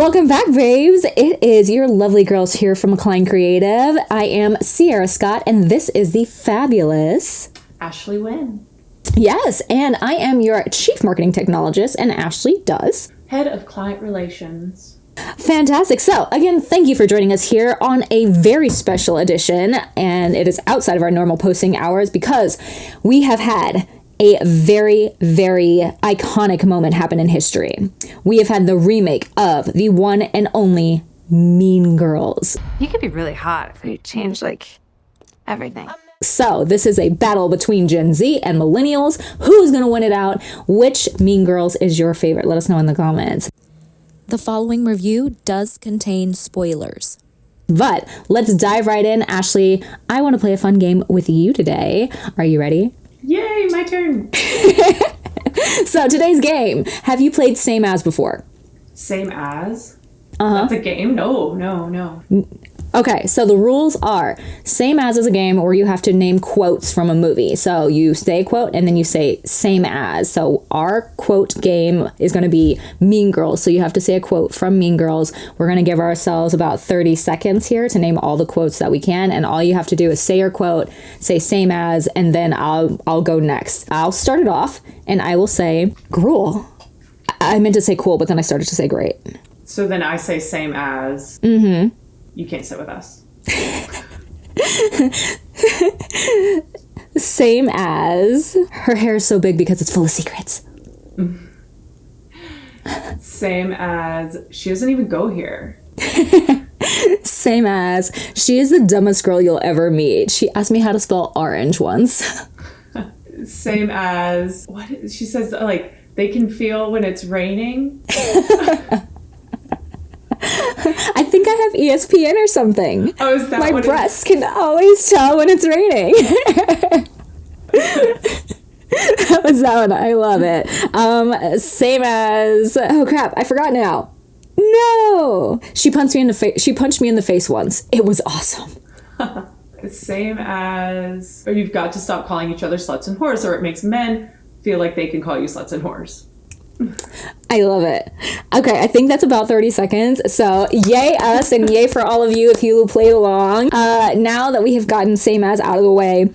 Welcome back, babes. It is your lovely girls here from McLean Creative. I am Sierra Scott, and this is the fabulous Ashley Wynn. Yes, and I am your Chief Marketing Technologist, and Ashley does Head of Client Relations. Fantastic. So, again, thank you for joining us here on a very special edition, and it is outside of our normal posting hours because we have had a very, very iconic moment happen in history. We have had the remake of the one and only Mean Girls. You could be really hot if you changed, everything. So this is a battle between Gen Z and millennials. Who's going to win it out? Which Mean Girls is your favorite? Let us know in the comments. The following review does contain spoilers. But let's dive right in. Ashley, I want to play a fun game with you today. Are you ready? Yay, my turn. So today's game, have you played Same As before? Same As? That's a game? No. Okay, so the rules are Same As is a game where you have to name quotes from a movie. So you say a quote and then you say same as. So our quote game is going to be Mean Girls. So you have to say a quote from Mean Girls. We're going to give ourselves about 30 seconds here to name all the quotes that we can. And all you have to do is say your quote, say same as, and then I'll go next. I'll start it off and I will say gruel. I meant to say cool, but then I started to say great. So then I say same as. Mm-hmm. You can't sit with us. Same as. Her hair is so big because it's full of secrets. Same as. She doesn't even go here. Same as. She is the dumbest girl you'll ever meet. She asked me how to spell orange once. Same as. What? She says, they can feel when it's raining. I think I have ESPN or something. Oh, is that My breasts can always tell when it's raining. That was that one. I love it. Same as. Oh crap! I forgot now. No, she punched me in the face. She punched me in the face once. It was awesome. Same as. Or you've got to stop calling each other sluts and whores, or it makes men feel like they can call you sluts and whores. I love it. Okay, I think that's about 30 seconds. So yay us and yay for all of you if you played along. Now that we have gotten Same As out of the way,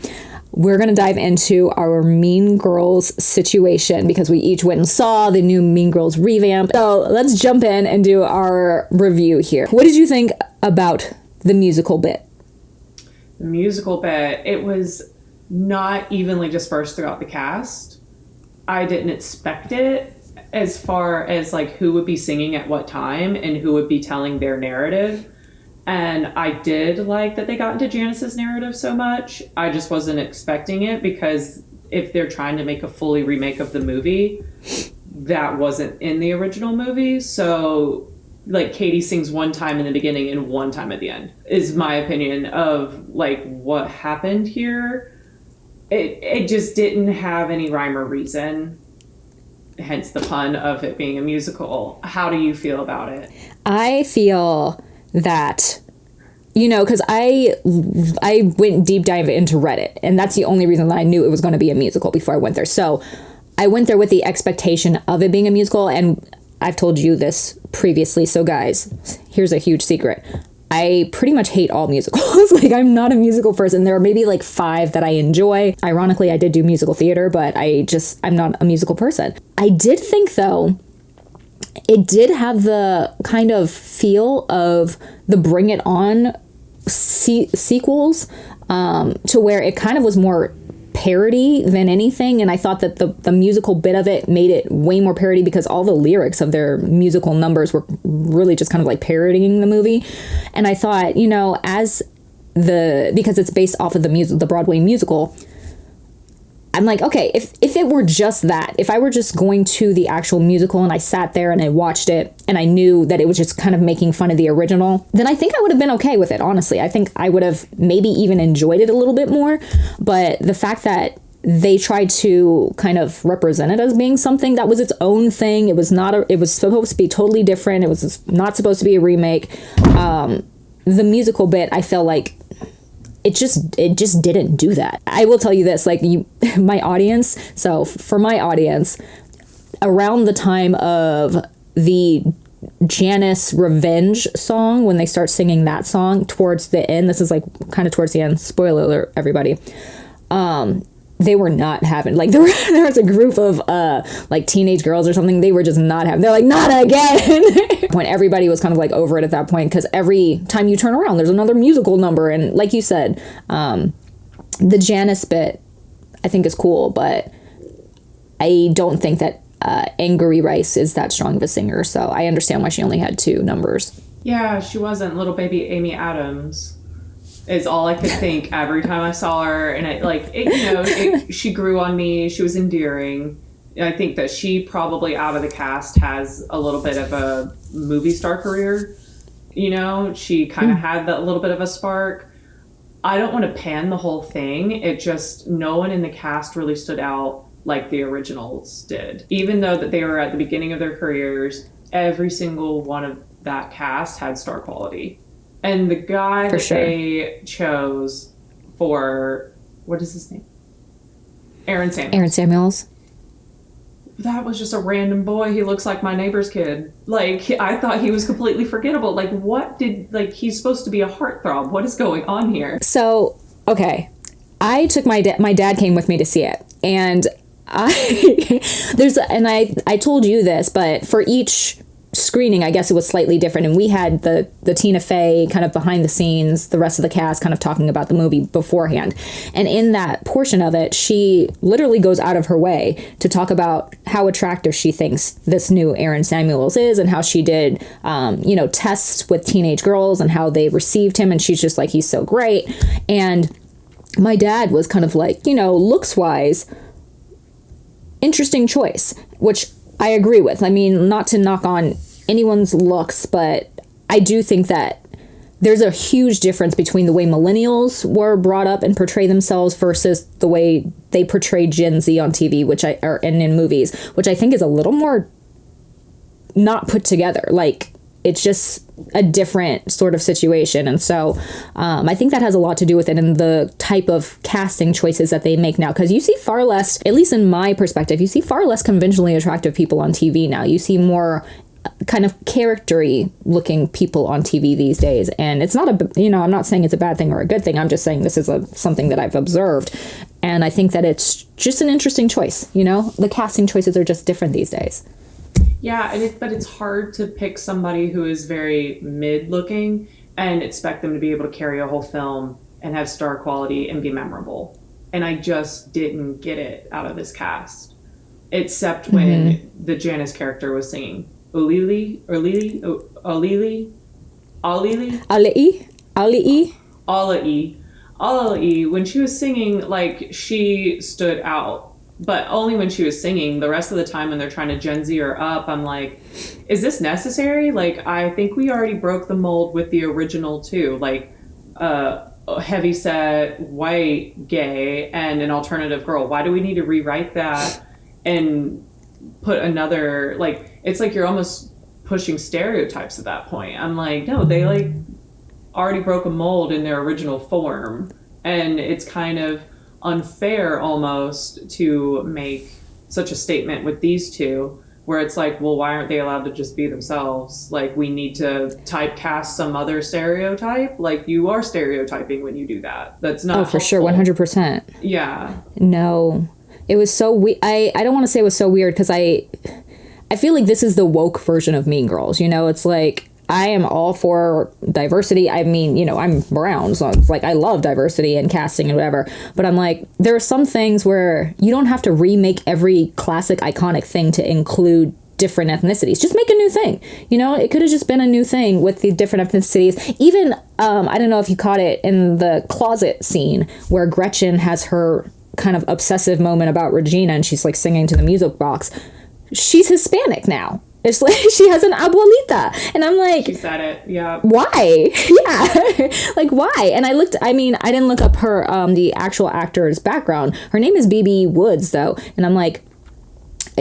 we're going to dive into our Mean Girls situation because we each went and saw the new Mean Girls revamp. So let's jump in and do our review here. What did you think about the musical bit? The musical bit, it was not evenly dispersed throughout the cast. I didn't expect it. As far as who would be singing at what time and who would be telling their narrative. And I did like that they got into Janice's narrative so much. I just wasn't expecting it because if they're trying to make a fully remake of the movie, that wasn't in the original movie. So Katie sings one time in the beginning and one time at the end is my opinion of what happened here. It just didn't have any rhyme or reason. Hence the pun of it being a musical. How do you feel about it? I feel that, because I went deep dive into Reddit, and that's the only reason that I knew it was going to be a musical before I went there. So I went there with the expectation of it being a musical, and I've told you this previously. So guys, here's a huge secret. I pretty much hate all musicals. I'm not a musical person. There are maybe 5 that I enjoy. Ironically, I did do musical theater, but I'm not a musical person. I did think, though, it did have the kind of feel of the Bring It On sequels, to where it kind of was more parody than anything, and I thought that the musical bit of it made it way more parody because all the lyrics of their musical numbers were really just kind of parodying the movie. And I thought, because it's based off of the Broadway musical, I'm like, okay, if it were just that, if I were just going to the actual musical and I sat there and I watched it and I knew that it was just kind of making fun of the original, then I think I would have been okay with it, honestly. I think I would have maybe even enjoyed it a little bit more. But the fact that they tried to kind of represent it as being something that was its own thing, it was supposed to be totally different. It was not supposed to be a remake. The musical bit, I felt like it just didn't do that. I will tell you this, my audience, so for my audience, around the time of the Janice Revenge song, when they start singing that song towards the end, this is like kind of towards the end, spoiler alert, everybody, they were not having, like, there was a group of like teenage girls or something, they were just not having, they're like, not again. When everybody was kind of like over it at that point, because every time you turn around there's another musical number, and like you said, the Janice bit I think is cool, but I don't think that Angry Rice is that strong of a singer, so I understand why she only had 2 numbers. Yeah, she wasn't. Little baby Amy Adams is all I could think every time I saw her, and she grew on me. She was endearing. I think that she probably out of the cast has a little bit of a movie star career. She kind of had that little bit of a spark. I don't want to pan the whole thing. It just, no one in the cast really stood out like the originals did. Even though that they were at the beginning of their careers, every single one of that cast had star quality. And the guy they chose for, what is his name? Aaron Samuels. That was just a random boy. He looks like my neighbor's kid. Like, I thought he was completely forgettable. Like, he's supposed to be a heartthrob. What is going on here? So, okay. I took my dad came with me to see it. And I told you this, but for each screening, I guess it was slightly different, and we had the Tina Fey kind of behind the scenes, the rest of the cast kind of talking about the movie beforehand, and in that portion of it, she literally goes out of her way to talk about how attractive she thinks this new Aaron Samuels is, and how she did tests with teenage girls and how they received him, and she's just like, he's so great. And my dad was kind of like, looks wise, interesting choice, which I agree with. I mean, not to knock on anyone's looks, but I do think that there's a huge difference between the way millennials were brought up and portray themselves versus the way they portray Gen Z on TV, and in movies, which I think is a little more not put together. Like, it's just a different sort of situation. And so I think that has a lot to do with it and the type of casting choices that they make now. Because you see far less, at least in my perspective, you see far less conventionally attractive people on TV now. You see more kind of character-y looking people on TV these days. And it's not I'm not saying it's a bad thing or a good thing. I'm just saying this is something that I've observed. And I think that it's just an interesting choice. The casting choices are just different these days. Yeah, but it's hard to pick somebody who is very mid-looking and expect them to be able to carry a whole film and have star quality and be memorable. And I just didn't get it out of this cast, except when the Janice character was singing. Auli'i. When she was singing, like, she stood out. But only when she was singing. The rest of the time when they're trying to Gen Z her up, I'm like, is this necessary? Like, I think we already broke the mold with the original too. Like, heavyset, white, gay, and an alternative girl. Why do we need to rewrite that and put another, like, it's like you're almost pushing stereotypes at that point. I'm like, no, they like already broke a mold in their original form. And it's kind of unfair almost to make such a statement with these two, where it's like, well, why aren't they allowed to just be themselves? Like, we need to typecast some other stereotype. Like, you are stereotyping when you do that. That's not for helpful. sure, 100%. Yeah. No, it was so I don't want to say it was so weird, because I feel like this is the woke version of Mean Girls. It's like, I am all for diversity. I mean, I'm brown, so it's like I love diversity and casting and whatever. But I'm like, there are some things where you don't have to remake every classic iconic thing to include different ethnicities. Just make a new thing. It could have just been a new thing with the different ethnicities. Even, I don't know if you caught it in the closet scene where Gretchen has her kind of obsessive moment about Regina and she's like singing to the music box. She's Hispanic now. It's like she has an abuelita. And I'm like... She said it, yeah. Why? Yeah. Like, why? And I didn't look up her, the actual actor's background. Her name is BB Woods, though. And I'm like,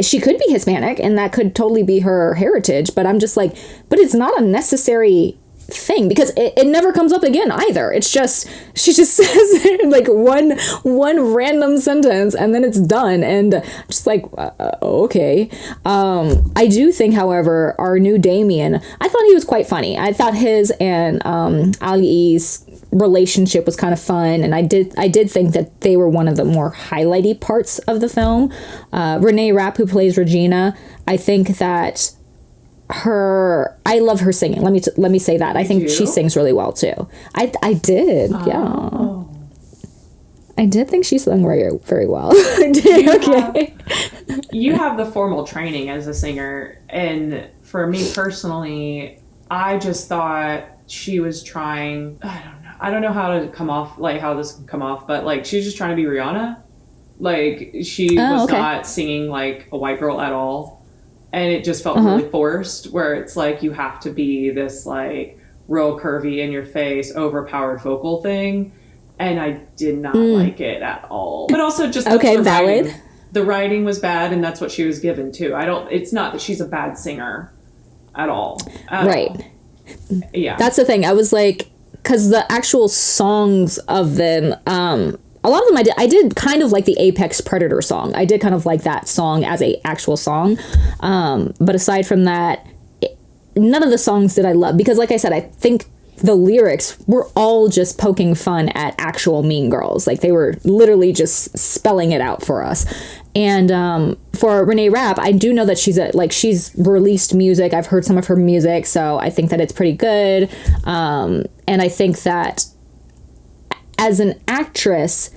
she could be Hispanic, and that could totally be her heritage. But I'm just like, but it's not a necessary thing, because it never comes up again either. It's just, she just says like one random sentence and then it's done, and just like okay. I do think, however, our new Damien, I thought he was quite funny. I thought his and auli'i's relationship was kind of fun, and I did think that they were one of the more highlighty parts of the film. Renee Rapp, who plays Regina, I think that I love her singing. Let me say that. I think she sings really well too. I did, yeah. I did think she sung very, very well. I did. You have the formal training as a singer, and for me personally, I just thought she was trying. I don't know how to come off, like how this can come off, but like she was just trying to be Rihanna. Like she was not singing like a white girl at all. And it just felt really forced, where it's like you have to be this like real curvy in your face, overpowered vocal thing. And I did not like it at all. But also just valid. The writing was bad, and that's what she was given too. It's not that she's a bad singer at all. Right. Yeah. That's the thing. I was like, because the actual songs of them, a lot of them I did kind of like the Apex Predator song. I did kind of like that song as a actual song. But aside from that, none of the songs did I love, because like I said, I think the lyrics were all just poking fun at actual Mean Girls. Like they were literally just spelling it out for us. And for Renee Rapp, I do know that she's released music. I've heard some of her music, so I think that it's pretty good. And I think that as an actress,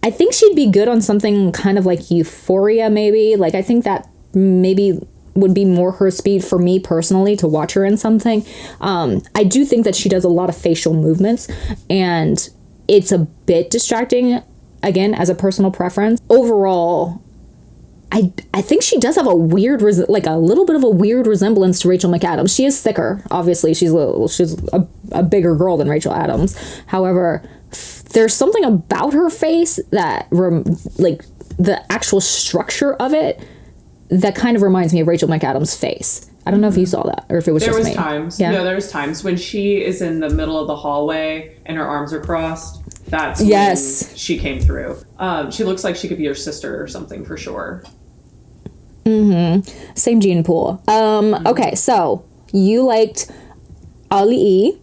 I think she'd be good on something kind of like Euphoria, maybe. Like, I think that maybe would be more her speed for me personally to watch her in something. I do think that she does a lot of facial movements, and it's a bit distracting, again, as a personal preference. Overall, I think she does have a little bit of a weird resemblance to Rachel McAdams. She is thicker, obviously. She's a bigger girl than Rachel Adams. However, there's something about her face that, like the actual structure of it, that kind of reminds me of Rachel McAdams' face. I don't know if you saw that, or if it was just me. There was times when she is in the middle of the hallway and her arms are crossed. That's when she came through. She looks like she could be your sister or something for sure. Same gene pool. Okay, so you liked auli'i.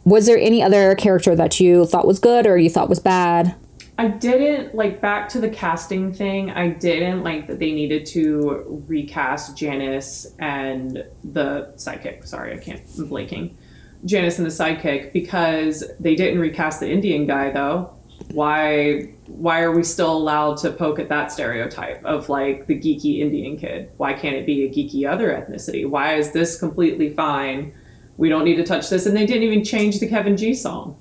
Was there any other character that you thought was good or you thought was bad? I didn't, like, back to the casting thing, I didn't like that they needed to recast Janice and the sidekick. Sorry, I'm blanking. Janice and the sidekick, because they didn't recast the Indian guy, though. Why are we still allowed to poke at that stereotype of, like, the geeky Indian kid? Why can't it be a geeky other ethnicity? Why is this completely fine? We don't need to touch this. And they didn't even change the Kevin G song.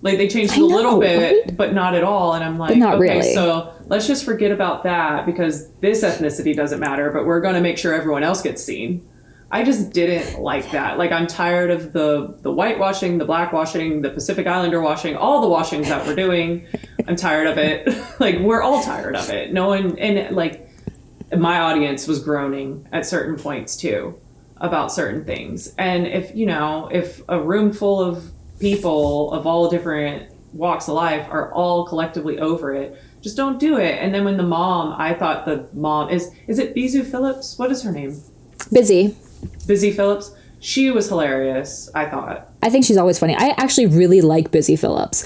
Like, they changed it a little bit, right? But not at all. And I'm like, okay, really. So let's just forget about that, because this ethnicity doesn't matter, but we're going to make sure everyone else gets seen. I just didn't like that. Like, I'm tired of the whitewashing, the blackwashing, the Pacific Islander washing, all the washings that we're doing. I'm tired of it. Like, we're all tired of it. No one, and like, my audience was groaning at certain points too about certain things. And if a room full of people of all different walks of life are all collectively over it, just don't do it. And then when the mom, I thought the mom is it Bizu Phillips? What is her name? Busy Phillips. She was hilarious, I thought. I think she's always funny. I actually really like Busy Phillips.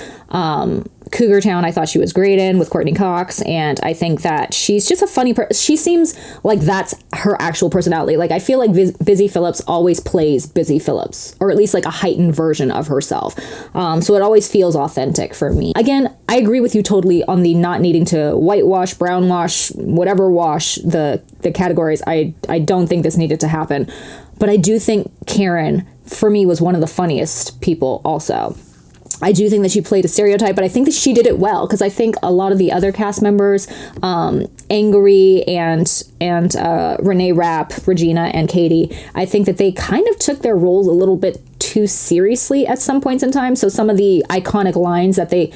Cougar Town, I thought she was great in with Courtney Cox, and I think that she's just a funny person. She seems like that's her actual personality. Like, I feel like Busy Phillips always plays Busy Phillips, or at least like a heightened version of herself. So it always feels authentic for me. Again, I agree with you totally on the not needing to whitewash, brownwash, whatever wash the categories. I don't think this needed to happen. But I do think Karen, for me, was one of the funniest people also. I do think that she played a stereotype, but I think that she did it well, because I think a lot of the other cast members, Angry and Renee Rapp, Regina, and Katie, I think that they kind of took their roles a little bit too seriously at some points in time. So some of the iconic lines that they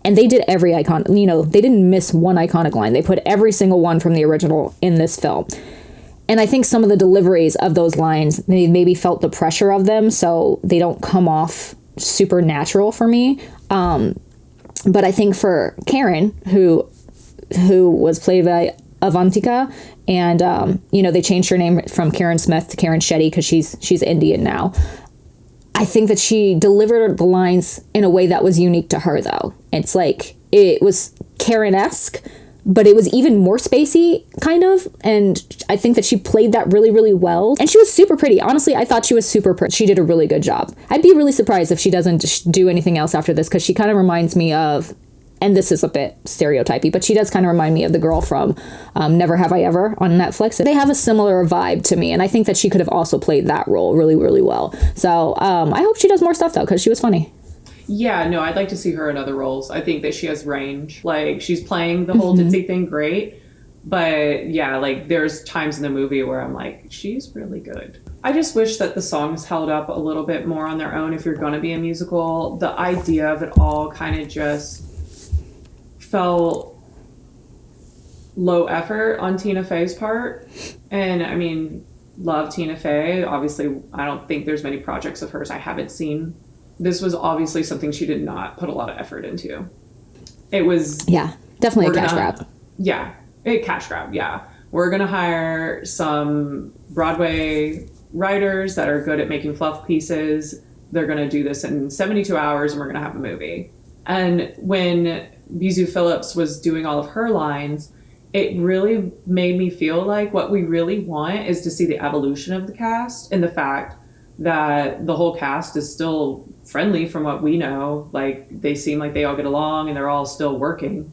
did every they didn't miss one iconic line. They put every single one from the original in this film. And I think some of the deliveries of those lines, they maybe felt the pressure of them, so they don't come off super natural for me. But I think for Karen, who was played by Avantika, and they changed her name from Karen Smith to Karen Shetty because she's Indian now. I think that she delivered the lines in a way that was unique to her, though. It's like it was Karen-esque, but it was even more spacey, kind of. And I think that she played that really, really well. And she was super pretty. Honestly, I thought she was super pretty. She did a really good job. I'd be really surprised if she doesn't do anything else after this, because she kind of reminds me of, and this is a bit stereotypy, but she does kind of remind me of the girl from Never Have I Ever on Netflix. They have a similar vibe to me, and I think that she could have also played that role really, really well. So I hope she does more stuff, though, because she was funny. Yeah, no, I'd like to see her in other roles. I think that she has range. Like, she's playing the whole ditzy thing great. But yeah, like, there's times in the movie where I'm like, she's really good. I just wish that the songs held up a little bit more on their own if you're going to be a musical. The idea of it all kind of just felt low effort on Tina Fey's part. And I mean, love Tina Fey. Obviously, I don't think there's many projects of hers I haven't seen. This was obviously something she did not put a lot of effort into. It was... Yeah, definitely a cash grab. Yeah, a cash grab, yeah. We're going to hire some Broadway writers that are good at making fluff pieces. They're going to do this in 72 hours and we're going to have a movie. And when Bizu Phillips was doing all of her lines, it really made me feel like what we really want is to see the evolution of the cast, and the fact that the whole cast is still friendly from what we know. Like, they seem like they all get along and they're all still working.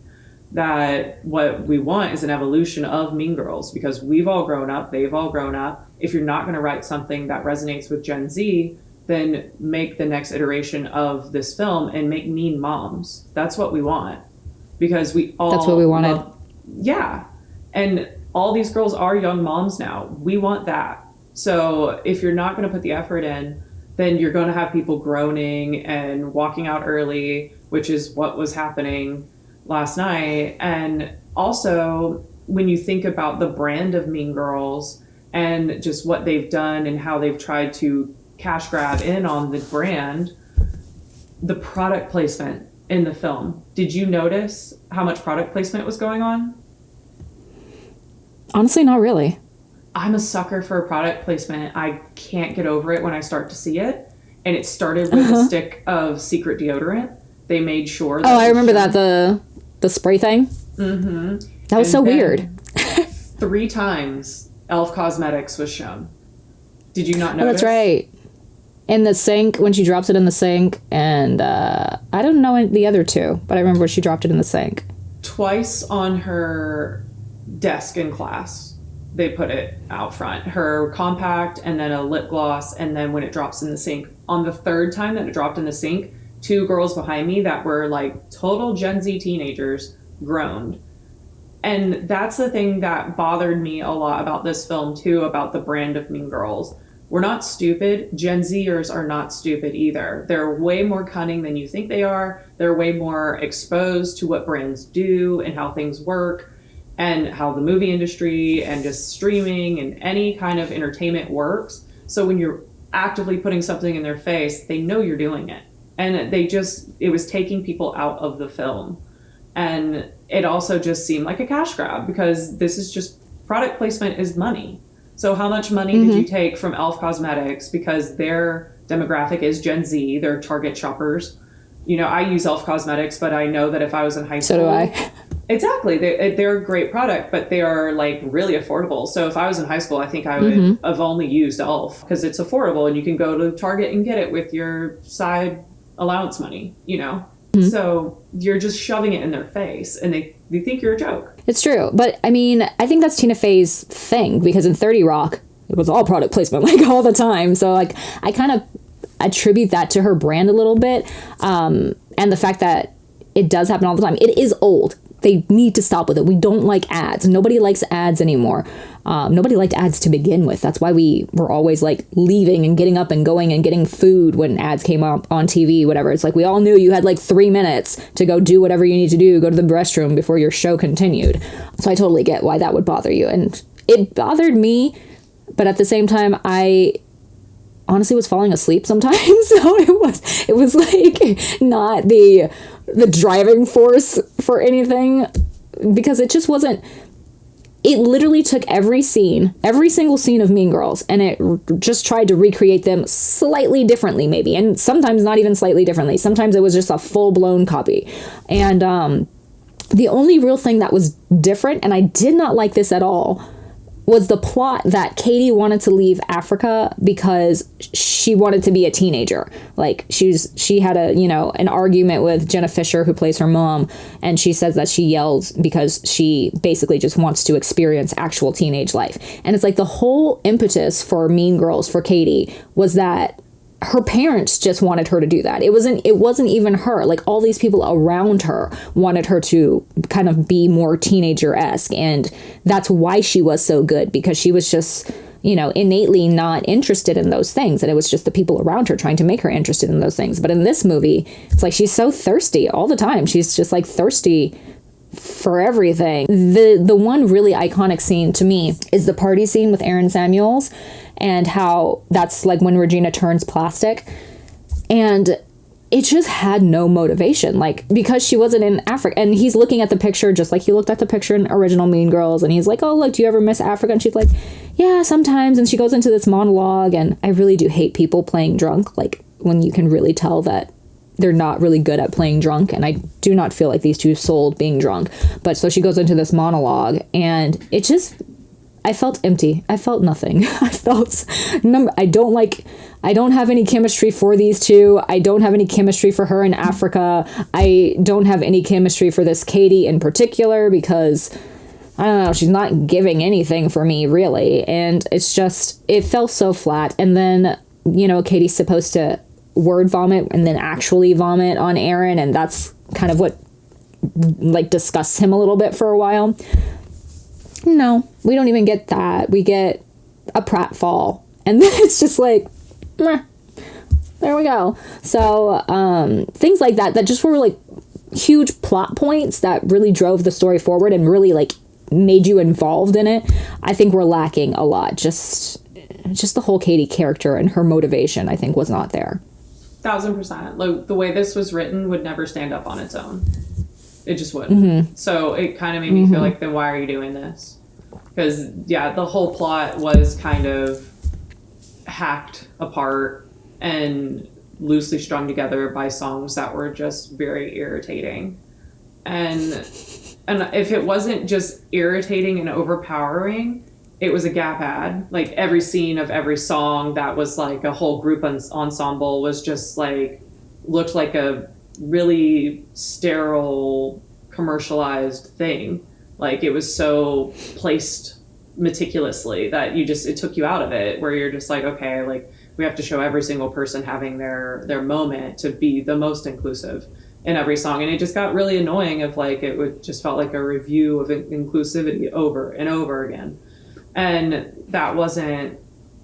That what we want is an evolution of Mean Girls, because we've all grown up, they've all grown up. If you're not going to write something that resonates with Gen Z, then make the next iteration of this film and make Mean Moms. That's what we want. Because we all... That's what we wanted. Yeah. And all these girls are young moms now. We want that. So if you're not going to put the effort in, then you're going to have people groaning and walking out early, which is what was happening last night. And also, when you think about the brand of Mean Girls and just what they've done and how they've tried to cash grab in on the brand, the product placement in the film. Did you notice how much product placement was going on? Honestly, not really. I'm a sucker for product placement. I can't get over it when I start to see it. And it started with a stick of secret deodorant. They made sure that... Oh, I remember that, the spray thing. Mm-hmm. That was so weird. 3 times e.l.f. Cosmetics was shown. Did you not notice? Oh, that's right. In the sink, when she drops it in the sink, and I don't know the other 2, but I remember when she dropped it in the sink. Twice on her desk in class, they put it out front. Her compact, and then a lip gloss, and then when it drops in the sink. On the 3rd time that it dropped in the sink, 2 girls behind me that were like total Gen Z teenagers groaned. And that's the thing that bothered me a lot about this film too, about the brand of Mean Girls. We're not stupid. Gen Zers are not stupid either. They're way more cunning than you think they are. They're way more exposed to what brands do and how things work, and how the movie industry and just streaming and any kind of entertainment works. So when you're actively putting something in their face, they know you're doing it. And it was taking people out of the film. And it also just seemed like a cash grab, because this is just, product placement is money. So how much money did you take from e.l.f. Cosmetics, because their demographic is Gen Z, they're Target shoppers. You know, I use e.l.f. Cosmetics, but I know that if I was in high school... So do I. Exactly. They're a great product, but they are like really affordable. So if I was in high school, I think I would have only used e.l.f. because it's affordable and you can go to Target and get it with your side allowance money, you know? So you're just shoving it in their face and they think you're a joke. It's true. But I mean, I think that's Tina Fey's thing, because in 30 Rock, it was all product placement, like all the time. So like, I kind of attribute that to her brand a little bit. And the fact that it does happen all the time. It is old. They need to stop with it. We don't like ads. Nobody likes ads anymore. Nobody liked ads to begin with. That's why we were always like leaving and getting up and going and getting food when ads came up on TV, whatever. It's like we all knew you had like 3 minutes to go do whatever you need to do, go to the restroom before your show continued. So I totally get why that would bother you. And it bothered me, but at the same time, I honestly was falling asleep sometimes. So it was like not the driving force for anything, because it just wasn't. It literally took every single scene of Mean Girls, and it just tried to recreate them slightly differently, maybe. And sometimes not even slightly differently. Sometimes it was just a full-blown copy. And the only real thing that was different, and I did not like this at all, was the plot that Katie wanted to leave Africa because she wanted to be a teenager. Like she had an argument with Jenna Fisher, who plays her mom, and she says that she yells because she basically just wants to experience actual teenage life. And it's like the whole impetus for Mean Girls for Katie was that her parents just wanted her to do that. It wasn't even her. Like, all these people around her wanted her to kind of be more teenager-esque, and that's why she was so good, because she was just, innately not interested in those things, and it was just the people around her trying to make her interested in those things. But in this movie, it's like she's so thirsty all the time. She's just like thirsty for everything. The one really iconic scene to me is the party scene with Aaron Samuels, and how that's like when Regina turns plastic, and it just had no motivation, like, because she wasn't in Africa, and he's looking at the picture just like he looked at the picture in original Mean Girls, and he's like, oh, look, do you ever miss Africa? And she's like, yeah, sometimes. And she goes into this monologue, and I really do hate people playing drunk, like when you can really tell that they're not really good at playing drunk, and I do not feel like these two sold being drunk. But so she goes into this monologue, and it just, I felt empty. I felt nothing. I don't have any chemistry for these two. I don't have any chemistry for her in Africa. I don't have any chemistry for this Katie in particular, because I don't know, she's not giving anything for me, really. And it's just, it felt so flat. And then, Katie's supposed to word vomit and then actually vomit on Aaron, and that's kind of what like disgusts him a little bit for a while. No, we don't even get that. We get a pratfall, and then it's just like, meh, there we go. So things like that just were like huge plot points that really drove the story forward and really like made you involved in it. I think we're lacking a lot. Just the whole Katie character and her motivation, I think, was not there. 1000%. Like, the way this was written would never stand up on its own. It just wouldn't. Mm-hmm. So it kind of made me feel like, then why are you doing this? Because, yeah, the whole plot was kind of hacked apart and loosely strung together by songs that were just very irritating. And if it wasn't just irritating and overpowering, it was a Gap ad. Like, every scene of every song that was like a whole group ensemble was just like, looked like a really sterile, commercialized thing. Like, it was so placed meticulously that it took you out of it, where you're just like, okay, like, we have to show every single person having their moment to be the most inclusive in every song. And it just got really annoying of like, just felt like a review of inclusivity over and over again. And that wasn't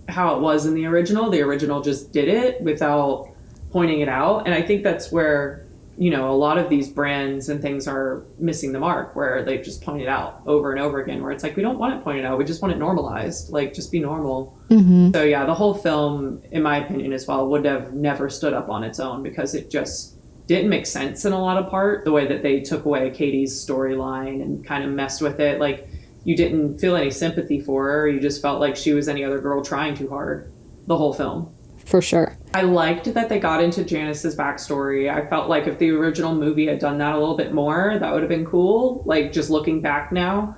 how it was in the original. The original just did it without pointing it out. And I think that's where, a lot of these brands and things are missing the mark, where they just point it out over and over again, where it's like, we don't want it pointed out. We just want it normalized. Like, just be normal. Mm-hmm. So yeah, the whole film, in my opinion as well, would have never stood up on its own, because it just didn't make sense in a lot of part. The way that they took away Katie's storyline and kind of messed with it. Like, you didn't feel any sympathy for her. You just felt like she was any other girl trying too hard the whole film. For sure. I liked that they got into Janice's backstory. I felt like if the original movie had done that a little bit more, that would have been cool. Like, just looking back now,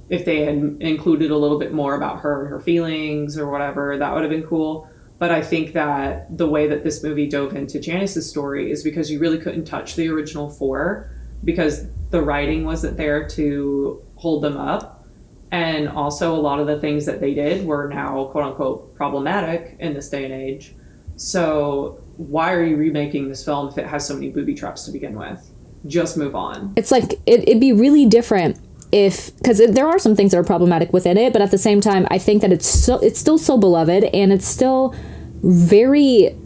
if they had included a little bit more about her and her feelings or whatever, that would have been cool. But I think that the way that this movie dove into Janice's story is because you really couldn't touch the original four, because the writing wasn't there to hold them up. And also, a lot of the things that they did were now, quote unquote, problematic in this day and age. So why are you remaking this film if it has so many booby traps to begin with? Just move on. It's like, it'd be really different because there are some things that are problematic within it, but at the same time, I think that it's still so beloved, and it's still very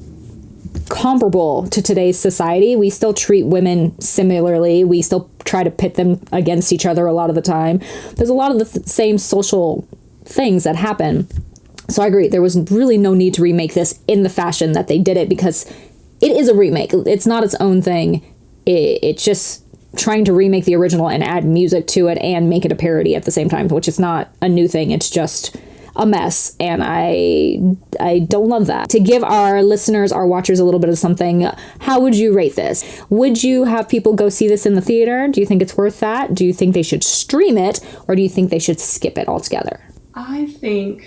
comparable to today's society. We still treat women similarly. We still try to pit them against each other a lot of the time. There's a lot of the same social things that happen. So I agree. There was really no need to remake this in the fashion that they did it, because it is a remake. It's not its own thing. It's just trying to remake the original and add music to it and make it a parody at the same time, which is not a new thing. It's just a mess, and I don't love that. To give our listeners, our watchers, a little bit of something, how would you rate this? Would you have people go see this in the theater? Do you think it's worth that? Do you think they should stream it, or do you think they should skip it altogether? I think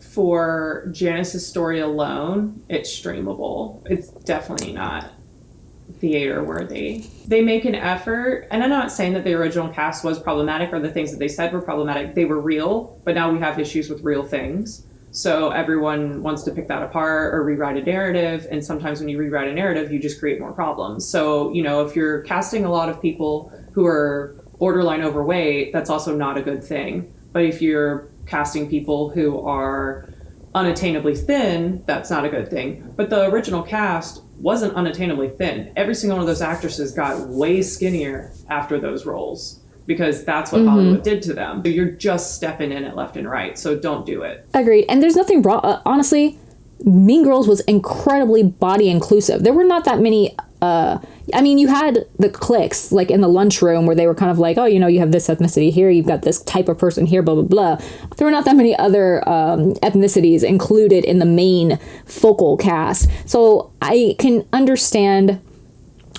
for Janice's story alone, it's streamable. It's definitely not theater worthy. They make an effort, and I'm not saying that the original cast was problematic or the things that they said were problematic. They were real, but now we have issues with real things. So everyone wants to pick that apart or rewrite a narrative, and sometimes when you rewrite a narrative, you just create more problems. So, you know, if you're casting a lot of people who are borderline overweight, that's also not a good thing. But if you're casting people who are unattainably thin, that's not a good thing. But the original cast wasn't unattainably thin. Every single one of those actresses got way skinnier after those roles, because that's what Hollywood did to them. So you're just stepping in it left and right, so don't do it. Agreed. And there's nothing wrong. Honestly, Mean Girls was incredibly body inclusive. There were not that many. I mean, you had the cliques, like in the lunchroom, where they were kind of like, oh, you know, you have this ethnicity here, you've got this type of person here, blah, blah, blah. There were not that many other ethnicities included in the main focal cast. So I can understand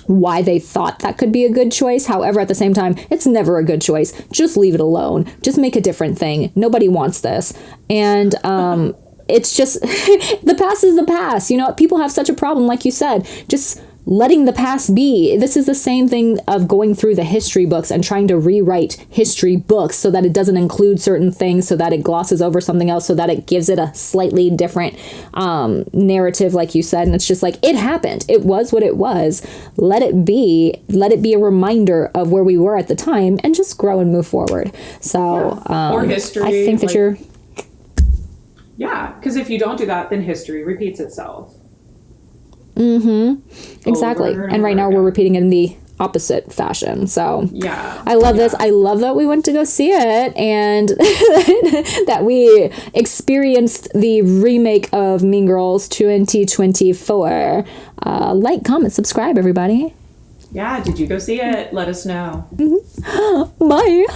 why they thought that could be a good choice. However, at the same time, it's never a good choice. Just leave it alone. Just make a different thing. Nobody wants this. And it's just, the past is the past. You know, people have such a problem, like you said, just letting the past be. This is the same thing of going through the history books and trying to rewrite history books so that it doesn't include certain things, so that it glosses over something else, so that it gives it a slightly different narrative, like you said. And it's just like, it happened. It was what it was. Let it be. Let it be a reminder of where we were at the time, and just grow and move forward. So, or history. I think that like, you're... Yeah, because if you don't do that, then history repeats itself. Exactly. And right now we're repeating it in the opposite fashion. So yeah, I love this. I love that we went to go see it, and that we experienced the remake of Mean Girls 2024. Like, comment, subscribe, everybody. Yeah, did you go see it? Let us know. Bye.